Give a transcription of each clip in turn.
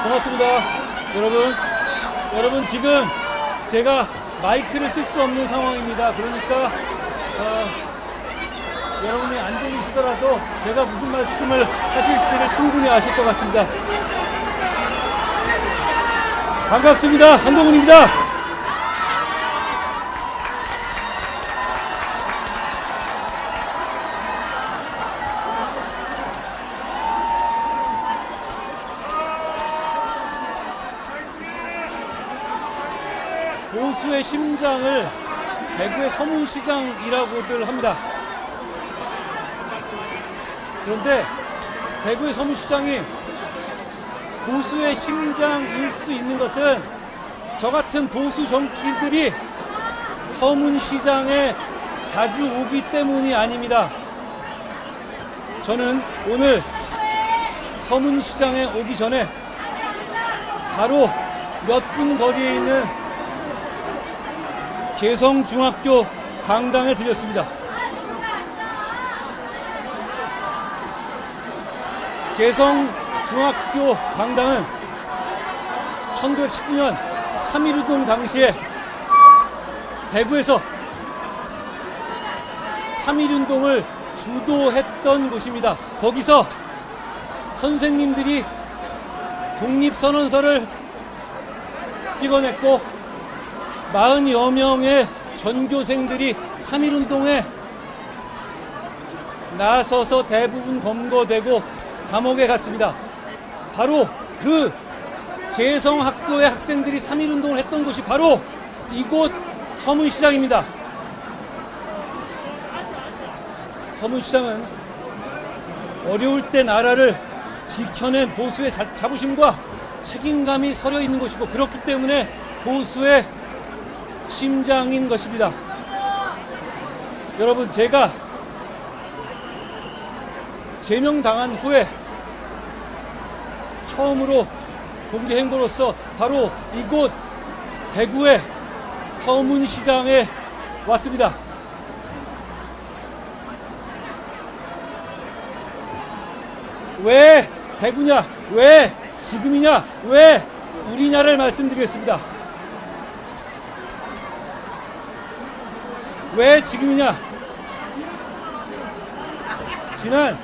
고맙습니다. 여러분 지금 제가 마이크를 쓸 수 없는 상황입니다. 그러니까 여러분이 안 들리시더라도 제가 무슨 말씀을 하실지를 충분히 아실 것 같습니다. 반갑습니다. 한동훈입니다. 보수의 심장을 대구의 서문시장이라고들 합니다. 그런데 대구의 서문시장이 보수의 심장일 수 있는 것은 저 같은 보수 정치인들이 서문시장에 자주 오기 때문이 아닙니다. 저는 오늘 서문시장에 오기 전에 바로 몇 분 거리에 있는 개성중학교 강당에 들렸습니다. 개성중학교 강당은 1919년 3.1운동 당시에 대구에서 3.1운동을 주도했던 곳입니다. 거기서 선생님들이 독립선언서를 찍어냈고 40여 명의 전교생들이 3.1운동에 나서서 대부분 검거되고 감옥에 갔습니다. 바로 그 개성학교의 학생들이 3.1운동을 했던 곳이 바로 이곳 서문시장입니다. 서문시장은 어려울 때 나라를 지켜낸 보수의 자부심과 책임감이 서려 있는 곳이고 그렇기 때문에 보수의 심장인 것입니다. 여러분, 제가 제명당한 후에 처음으로 공개 행보로서 바로 이곳 대구의 서문시장에 왔습니다. 왜 대구냐, 왜 지금이냐, 왜 우리냐를 말씀드리겠습니다. 왜 지금이냐? 지난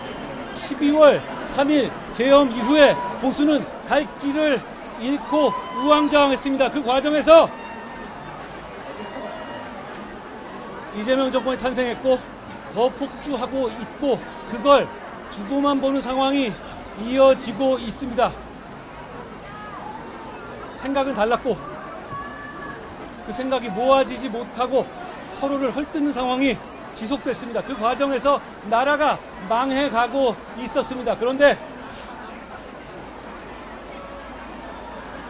12월 3일 계엄 이후에 보수는 갈 길을 잃고 우왕좌왕했습니다. 그 과정에서 이재명 정권이 탄생했고 더 폭주하고 있고 그걸 두고만 보는 상황이 이어지고 있습니다. 생각은 달랐고 그 생각이 모아지지 못하고 서로를 헐뜯는 상황이 지속됐습니다. 그 과정에서 나라가 망해가고 있었습니다. 그런데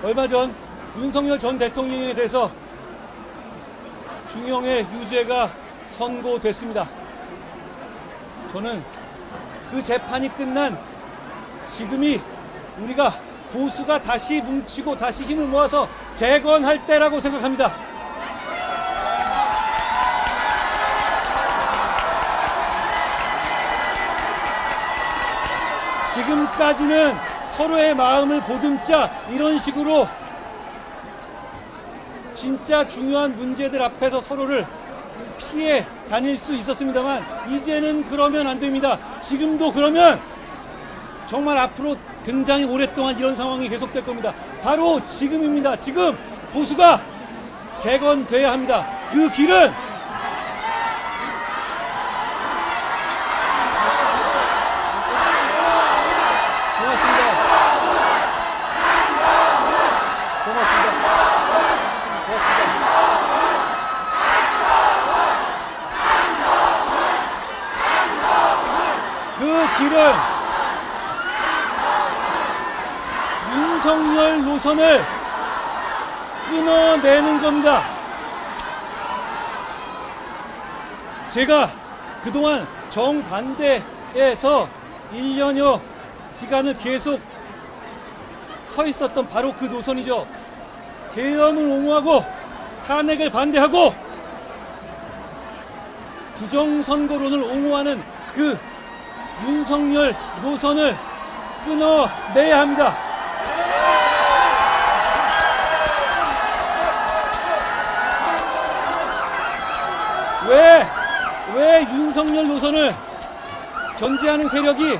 얼마 전 윤석열 전 대통령에 대해서 중형의 유죄가 선고됐습니다. 저는 그 재판이 끝난 지금이 우리가 보수가 다시 뭉치고 다시 힘을 모아서 재건할 때라고 생각합니다. 지금까지는 서로의 마음을 보듬자 이런 식으로 진짜 중요한 문제들 앞에서 서로를 피해 다닐 수 있었습니다만 이제는 그러면 안 됩니다. 지금도 그러면 정말 앞으로 굉장히 오랫동안 이런 상황이 계속될 겁니다. 바로 지금입니다. 지금 보수가 재건돼야 합니다. 그 길은 윤석열 노선을 끊어내는 겁니다. 제가 그동안 정반대에서 1년여 기간을 계속 서 있었던 바로 그 노선이죠. 계엄을 옹호하고 탄핵을 반대하고 부정선거론을 옹호하는 그 윤석열 노선을 끊어내야 합니다. 왜 윤석열 노선을 견제하는 세력이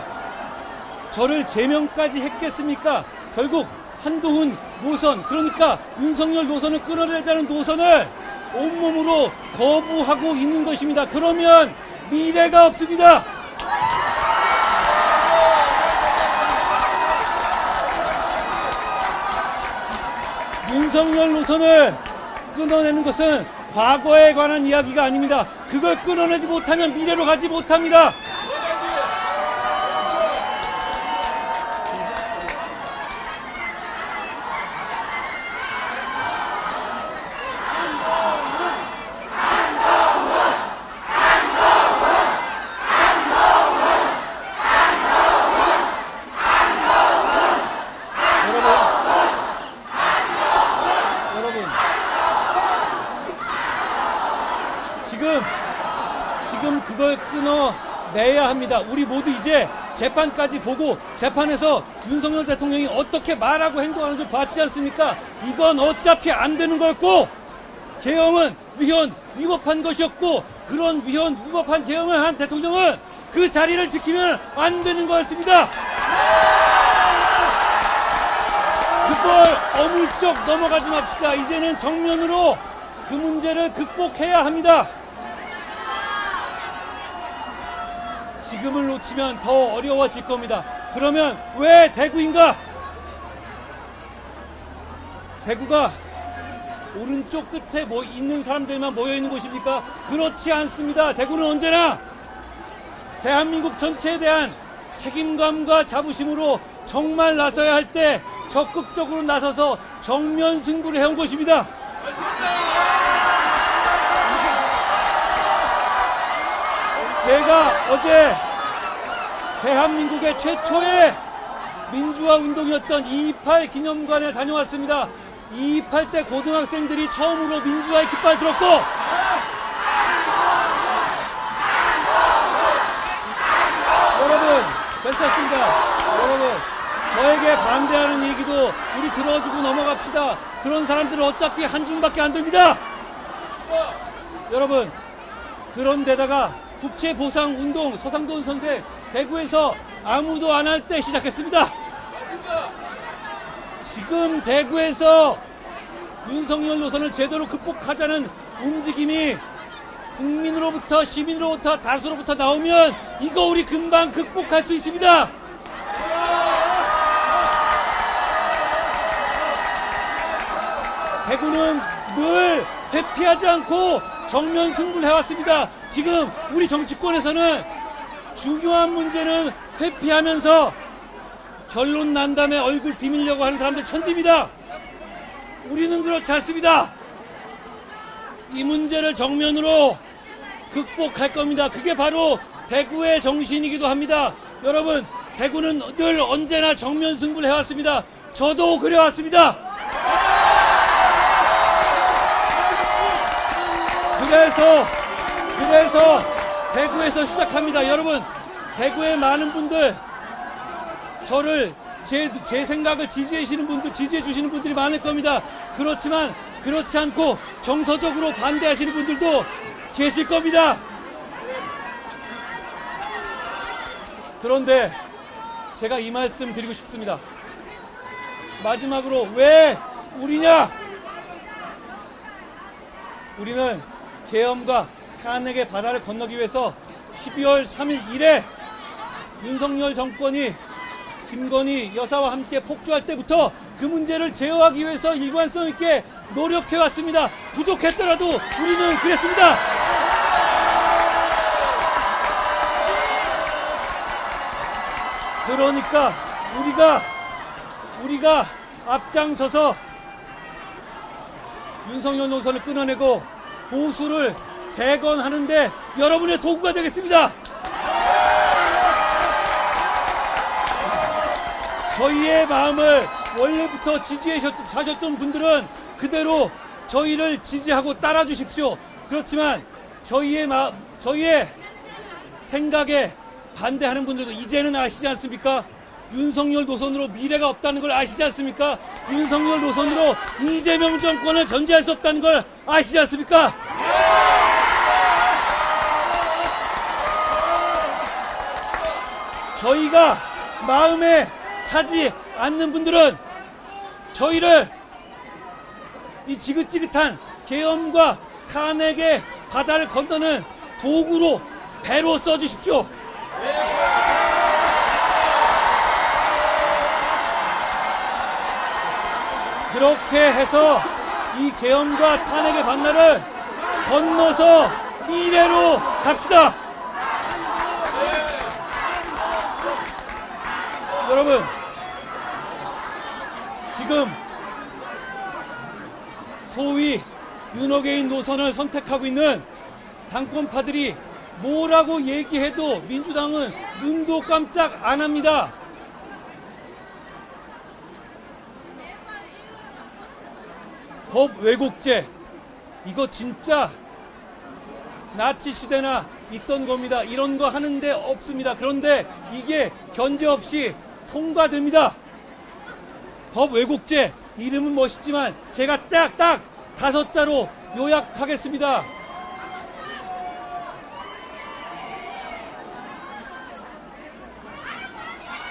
저를 제명까지 했겠습니까? 결국 한동훈 노선, 그러니까 윤석열 노선을 끊어내자는 노선을 온몸으로 거부하고 있는 것입니다. 그러면 미래가 없습니다. 윤석열 노선을 끊어내는 것은 과거에 관한 이야기가 아닙니다. 그걸 끊어내지 못하면 미래로 가지 못합니다. 지금 그걸 끊어내야 합니다. 우리 모두 이제 재판까지 보고 재판에서 윤석열 대통령이 어떻게 말하고 행동하는지 봤지 않습니까? 이건 어차피 안 되는 거였고, 계엄은 위법한 것이었고, 그런 위법한 계엄을 한 대통령은 그 자리를 지키면 안 되는 거였습니다. 그걸 어물쩍 넘어가지 맙시다. 이제는 정면으로 그 문제를 극복해야 합니다. 지금을 놓치면 더 어려워질 겁니다. 그러면 왜 대구인가? 대구가 오른쪽 끝에 있는 사람들만 모여있는 곳입니까? 그렇지 않습니다. 대구는 언제나 대한민국 전체에 대한 책임감과 자부심으로 정말 나서야 할 때 적극적으로 나서서 정면 승부를 해온 것입니다. 제가 어제 대한민국의 최초의 민주화 운동이었던 2.28 기념관에 다녀왔습니다. 2.28 때 고등학생들이 처음으로 민주화의 깃발 들었고, 여러분 괜찮습니다. 여러분 저에게 반대하는 얘기도 우리 들어주고 넘어갑시다. 그런 사람들은 어차피 한 줌밖에 안 됩니다. 여러분, 그런데다가 국채보상운동 서상돈 선생 대구에서 아무도 안 할 때 시작했습니다. 지금 대구에서 윤석열 노선을 제대로 극복하자는 움직임이 국민으로부터, 시민으로부터, 다수로부터 나오면 이거 우리 금방 극복할 수 있습니다. 대구는 늘 회피하지 않고 정면 승부를 해왔습니다. 지금 우리 정치권에서는 중요한 문제는 회피하면서 결론 난 다음에 얼굴 디밀려고 하는 사람들 천지입니다. 우리는 그렇지 않습니다. 이 문제를 정면으로 극복할 겁니다. 그게 바로 대구의 정신이기도 합니다. 여러분, 대구는 늘 언제나 정면 승부를 해왔습니다. 저도 그래왔습니다. 그래서 대구에서 시작합니다. 여러분, 대구의 많은 분들, 저를 제 생각을 지지해 주시는 분들이 많을 겁니다. 그렇지만 그렇지 않고 정서적으로 반대하시는 분들도 계실 겁니다. 그런데 제가 이 말씀 드리고 싶습니다. 마지막으로 왜 우리냐? 우리는 계엄과 탄핵의 바다를 건너기 위해서 12월 3일 이래 윤석열 정권이 김건희 여사와 함께 폭주할 때부터 그 문제를 제어하기 위해서 일관성 있게 노력해왔습니다. 부족했더라도 우리는 그랬습니다. 그러니까 우리가 앞장서서 윤석열 노선을 끊어내고 보수를 재건하는데 여러분의 도구가 되겠습니다. 저희의 마음을 원래부터 지지하셨던 분들은 그대로 저희를 지지하고 따라 주십시오. 그렇지만 저희의 생각에 반대하는 분들도 이제는 아시지 않습니까? 윤석열 노선으로 미래가 없다는 걸 아시지 않습니까? 윤석열 노선으로 이재명 정권을 견제할 수 없다는 걸 아시지 않습니까? 저희가 마음에 차지 않는 분들은 저희를 이 지긋지긋한 계엄과 탄핵의 바다를 건너는 도구로, 배로 써주십시오. 그렇게 해서 이 계엄과 탄핵의 반날을 건너서 미래로 갑시다. 여러분, 지금 소위 윤호개인 노선을 선택하고 있는 당권파들이 뭐라고 얘기해도 민주당은 눈도 깜짝 안 합니다. 법 왜곡죄, 이거 진짜 나치 시대나 있던 겁니다. 이런 거 하는데 없습니다. 그런데 이게 견제 없이 통과됩니다. 법 왜곡죄, 이름은 멋있지만 제가 딱 5자로 요약하겠습니다.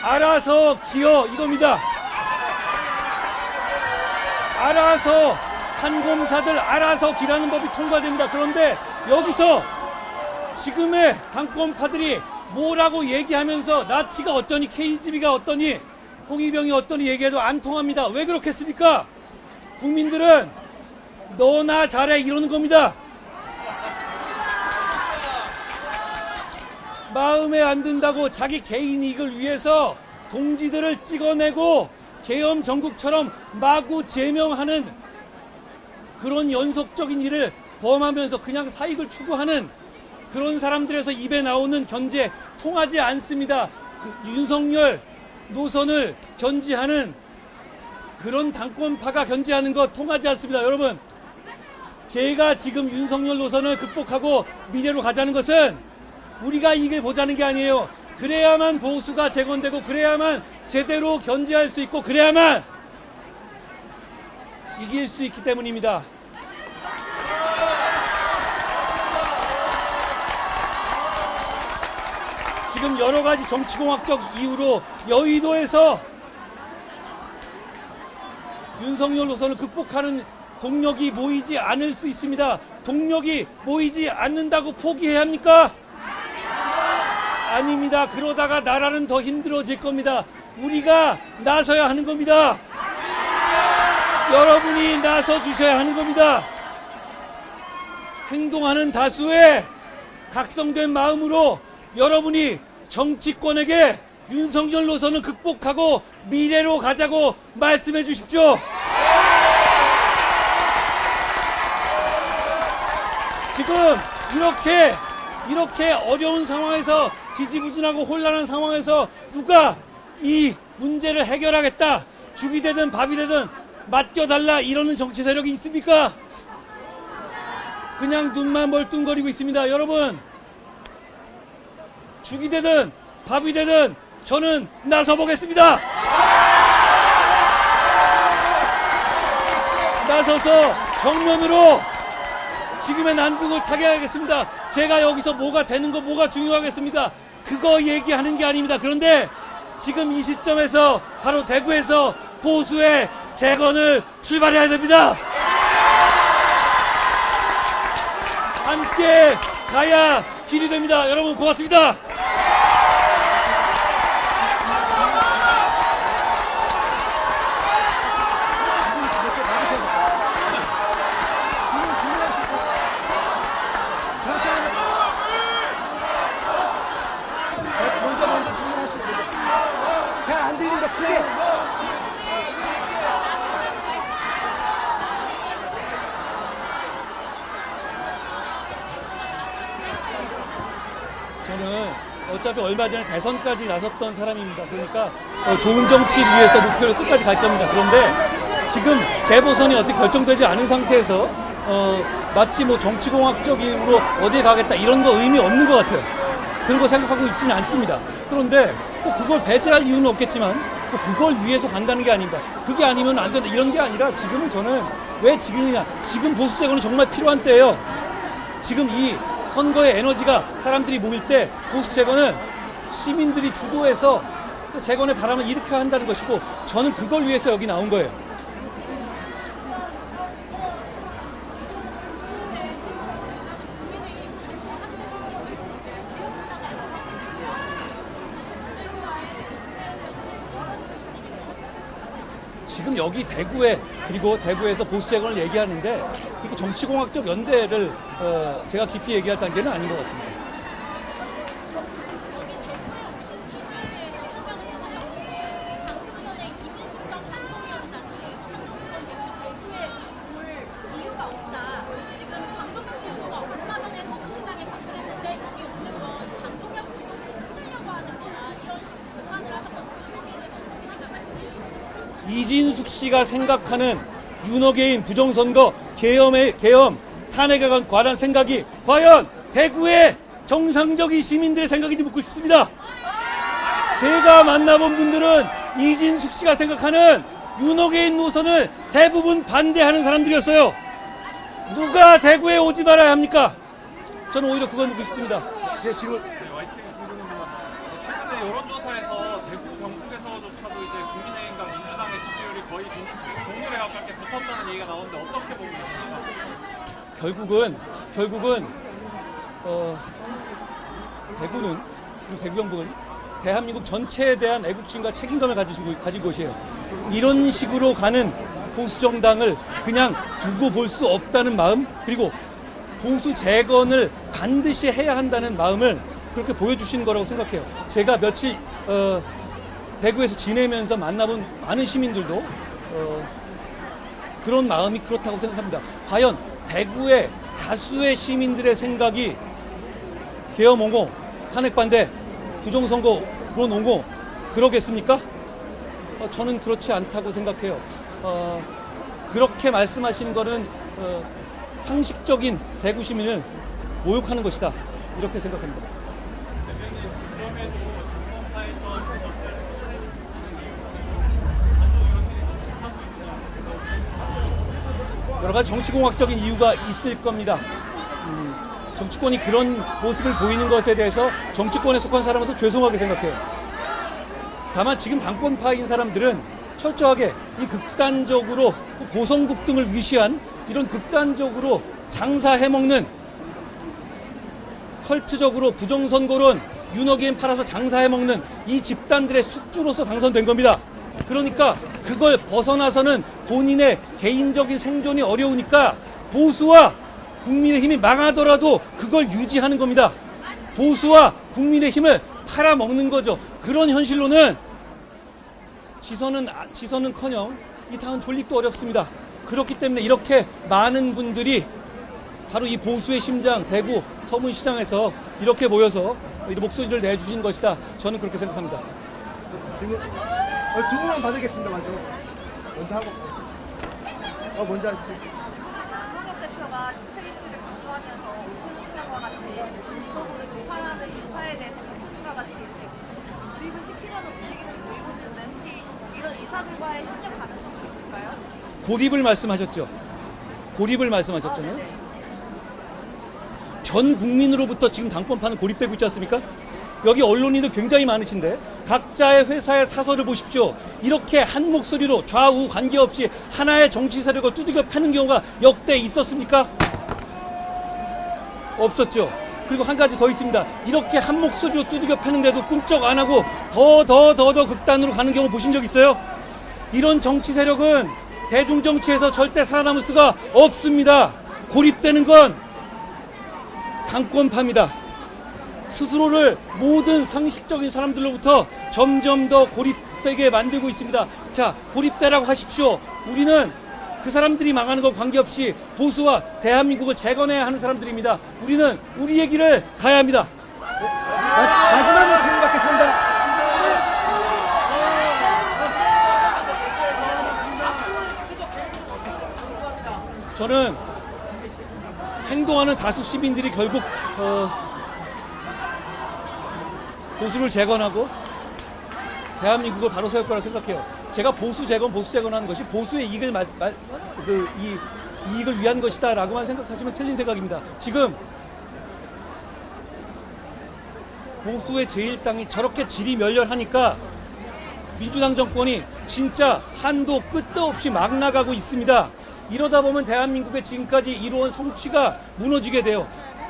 알아서 기어, 이겁니다. 알아서 판검사들 알아서 기라는 법이 통과됩니다. 그런데 여기서 지금의 당권파들이 뭐라고 얘기하면서 나치가 어떠니, KGB가 어떠니, 홍위병이 어떠니 얘기해도 안 통합니다. 왜 그렇겠습니까? 국민들은 너나 잘해 이러는 겁니다. 마음에 안 든다고 자기 개인 이익을 위해서 동지들을 찍어내고 계엄 정국처럼 마구 제명하는 그런 연속적인 일을 범하면서 그냥 사익을 추구하는 그런 사람들에서 입에 나오는 견제 통하지 않습니다. 그 윤석열 노선을 견지하는 그런 당권파가 견제하는 것 통하지 않습니다. 여러분, 제가 지금 윤석열 노선을 극복하고 미래로 가자는 것은 우리가 이길 보자는 게 아니에요. 그래야만 보수가 재건되고 그래야만 제대로 견제할 수 있고 그래야만 이길 수 있기 때문입니다. 지금 여러 가지 정치공학적 이유로 여의도에서 윤석열 노선을 극복하는 동력이 모이지 않을 수 있습니다. 동력이 모이지 않는다고 포기해야 합니까? 아닙니다. 그러다가 나라는 더 힘들어질 겁니다. 우리가 나서야 하는 겁니다. 여러분이 나서 주셔야 하는 겁니다. 행동하는 다수의 각성된 마음으로 여러분이 정치권에게 윤석열 노선을 극복하고 미래로 가자고 말씀해 주십시오. 지금 이렇게 어려운 상황에서, 지지부진하고 혼란한 상황에서 누가 이 문제를 해결하겠다, 죽이 되든 밥이 되든 맡겨달라 이러는 정치 세력이 있습니까? 그냥 눈만 멀뚱거리고 있습니다. 여러분, 죽이 되든 밥이 되든 저는 나서보겠습니다. 나서서 정면으로 지금의 난국을 타개하겠습니다. 제가 여기서 뭐가 되는 거, 뭐가 중요하겠습니까? 그거 얘기하는 게 아닙니다. 그런데 지금 이 시점에서 바로 대구에서 보수의 재건을 출발해야 됩니다. 함께 가야 길이 됩니다. 여러분 고맙습니다. 먼저 질문하시면 돼요. 잘 안 들린다, 크게. 저는 어차피 얼마 전에 대선까지 나섰던 사람입니다. 그러니까 좋은 정치를 위해서 목표를 끝까지 갈 겁니다. 그런데 지금 재보선이 어떻게 결정되지 않은 상태에서 마치 뭐 정치공학적으로 어디에 가겠다 이런 거 의미 없는 것 같아요. 그런 거 생각하고 있지는 않습니다. 그런데 뭐 그걸 배제할 이유는 없겠지만 뭐 그걸 위해서 간다는 게 아닙니다. 그게 아니면 안 된다 이런 게 아니라 지금은 저는 왜 지금이냐, 지금 보수 재건이 정말 필요한 때예요. 지금 이 선거의 에너지가 사람들이 모일 때 보수 재건은 시민들이 주도해서 그 재건의 바람을 일으켜야 한다는 것이고, 저는 그걸 위해서 여기 나온 거예요. 지금 여기 대구에, 그리고 대구에서 보수 재건을 얘기하는데 이렇게 정치공학적 연대를 제가 깊이 얘기할 단계는 아닌 것 같습니다. 이진숙 씨가 생각하는 윤호개인 부정선거 계엄 탄핵에 관한 생각이 과연 대구의 정상적인 시민들의 생각인지 묻고 싶습니다. 제가 만나본 분들은 이진숙 씨가 생각하는 윤호개인 노선을 대부분 반대하는 사람들이었어요. 누가 대구에 오지 말아야 합니까? 저는 오히려 그걸 묻고 싶습니다. 네, 지금 최근에 여론조사에서 대구 경북에서조차도 이제 국민의힘과 민주당의 지지율이 거의 동률에 가깝게 붙었다는 얘기가 나오는데 어떻게 보고 계십니까? 결국은 대구는, 그리고 대구 경북은 대한민국 전체에 대한 애국심과 책임감을 가진 곳이에요. 이런 식으로 가는 보수 정당을 그냥 두고 볼 수 없다는 마음, 그리고 보수 재건을 반드시 해야 한다는 마음을 그렇게 보여주시는 거라고 생각해요. 제가 며칠 대구에서 지내면서 만나본 많은 시민들도 그런 마음이 그렇다고 생각합니다. 과연 대구의 다수의 시민들의 생각이 계엄 옹호, 탄핵 반대, 부정선거론 옹호 그러겠습니까? 저는 그렇지 않다고 생각해요. 그렇게 말씀하시는 거는 상식적인 대구 시민을 모욕하는 것이다, 이렇게 생각합니다. 여러 가지 정치공학적인 이유가 있을 겁니다. 정치권이 그런 모습을 보이는 것에 대해서 정치권에 속한 사람은 죄송하게 생각해요. 다만 지금 당권파인 사람들은 철저하게 이 극단적으로 고성국 등을 위시한 이런 극단적으로 장사해먹는, 컬트적으로 부정선거론, 윤호개인 팔아서 장사해먹는 이 집단들의 숙주로서 당선된 겁니다. 그러니까 그걸 벗어나서는 본인의 개인적인 생존이 어려우니까 보수와 국민의힘이 망하더라도 그걸 유지하는 겁니다. 보수와 국민의힘을 팔아먹는 거죠. 그런 현실로는 지선은커녕 이 당은 존립도 어렵습니다. 그렇기 때문에 이렇게 많은 분들이 바로 이 보수의 심장 대구 서문시장에서 이렇게 모여서 목소리를 내주신 것이다, 저는 그렇게 생각합니다. 지금 두 분만 받으겠습니다. 먼저 하고 먼저 하시죠. 이준석 대표가 페이스를 강조하면서 오세훈시장과 같이 지도부를 비판하는 인사에 대해서 평론가 같이 이렇게 드립을 시키려는 분위기를 보이고 있는데, 혹시 이런 인사들과의 협력 가능성도 있을까요? 고립을 말씀하셨죠? 고립을 말씀하셨잖아요. 네네. 전 국민으로부터 지금 당권파는 고립되고 있지 않습니까? 여기 언론인들 굉장히 많으신데 각자의 회사의 사설을 보십시오. 이렇게 한 목소리로 좌우 관계없이 하나의 정치 세력을 두들겨 패는 경우가 역대 있었습니까? 없었죠. 그리고 한 가지 더 있습니다. 이렇게 한 목소리로 두들겨 패는데도 꿈쩍 안 하고 더 극단으로 가는 경우 보신 적 있어요? 이런 정치 세력은 대중정치에서 절대 살아남을 수가 없습니다. 고립되는 건 당권파입니다. 스스로를 모든 상식적인 사람들로부터 점점 더 고립되게 만들고 있습니다. 자, 고립되라고 하십시오. 우리는 그 사람들이 망하는 거 관계없이 보수와 대한민국을 재건해야 하는 사람들입니다. 우리는 우리의 길을 가야 합니다. 마지막 말씀 받겠습니다. 저는 행동하는 다수 시민들이 결국 보수를 재건하고 대한민국을 바로 세울 거라 생각해요. 제가 보수 재건하는 것이 보수의 이익을 이익을 위한 것이다라고만 생각하시면 틀린 생각입니다. 지금 보수의 제1당이 저렇게 지리멸렬하니까 민주당 정권이 진짜 한도 끝도 없이 막 나가고 있습니다. 이러다 보면 대한민국의 지금까지 이루어온 성취가 무너지게 돼요.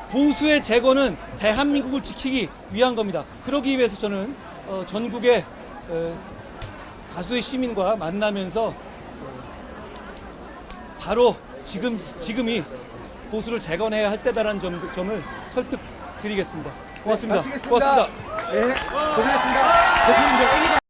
보수의 재건은 대한민국을 지키기 위한 겁니다. 그러기 위해서 저는 전국의 다수의 시민과 만나면서 바로 지금이 보수를 재건해야 할 때다라는 점을 설득드리겠습니다. 고맙습니다. 마치겠습니다. 고맙습니다. 네, 고생했습니다. 대표님들